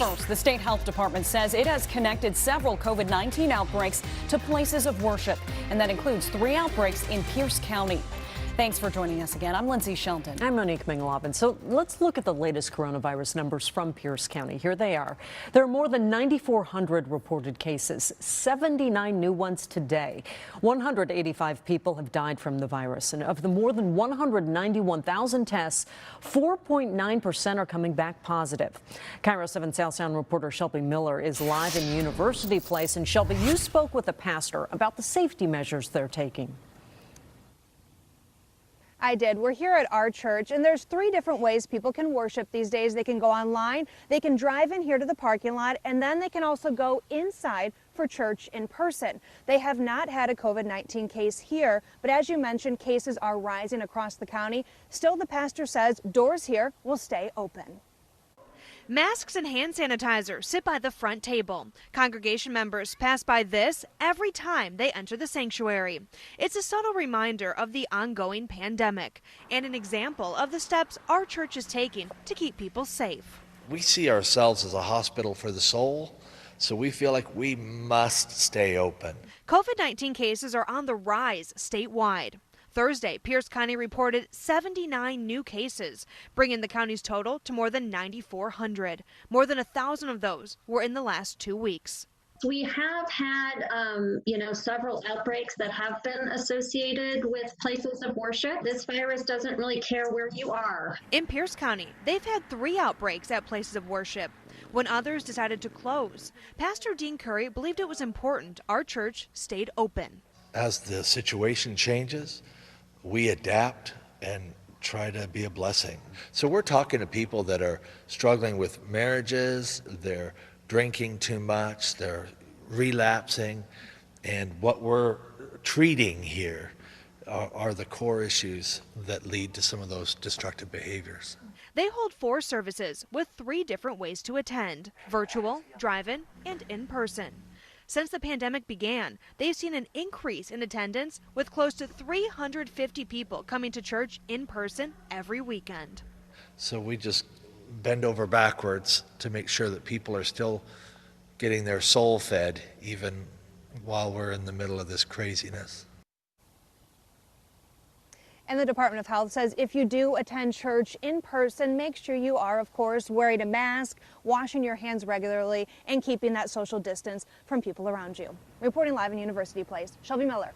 First, the state health department says it has connected several COVID-19 outbreaks to places of worship, and that includes 3 outbreaks in Pierce County. Thanks for joining us again. I'm Lindsay Shelton. I'm Monique Mingalabin. So let's look at the latest coronavirus numbers from Pierce County. Here they are. There are more than 9,400 reported cases, 79 new ones today. 185 people have died from the virus, and of the more than 191,000 tests, 4.9% are coming back positive. Kiro 7 South Sound reporter Shelby Miller is live in University Place. And Shelby, you spoke with a pastor about the safety measures they're taking. I did. We're here at Ourchurch, and there's 3 different ways people can worship these days. They can go online, they can drive in here to the parking lot, and then they can also go inside for church in person. They have not had a COVID-19 case here, but as you mentioned, cases are rising across the county. Still, the pastor says doors here will stay open. Masks and hand sanitizer sit by the front table. Congregation members pass by this every time they enter the sanctuary. It's a subtle reminder of the ongoing pandemic and an example of the steps our church is taking to keep people safe. We see ourselves as a hospital for the soul, so we feel like we must stay open. COVID-19 cases are on the rise statewide. Thursday, Pierce County reported 79 new cases, bringing the county's total to more than 9,400. More than 1,000 of those were in the last 2 weeks. We have had, several outbreaks that have been associated with places of worship. This virus doesn't really care where you are. In Pierce County, they've had 3 outbreaks at places of worship. When others decided to close, Pastor Dean Curry believed it was important our church stayed open. As the situation changes, we adapt and try to be a blessing. So we're talking to people that are struggling with marriages, they're drinking too much, they're relapsing, and what we're treating here are the core issues that lead to some of those destructive behaviors. They hold 4 services with 3 different ways to attend: virtual, drive-in, and in person. Since the pandemic began, they've seen an increase in attendance, with close to 350 people coming to church in person every weekend. So we just bend over backwards to make sure that people are still getting their soul fed, even while we're in the middle of this craziness. And the Department of Health says if you do attend church in person, make sure you are, of course, wearing a mask, washing your hands regularly, and keeping that social distance from people around you. Reporting live in University Place, Shelby Miller.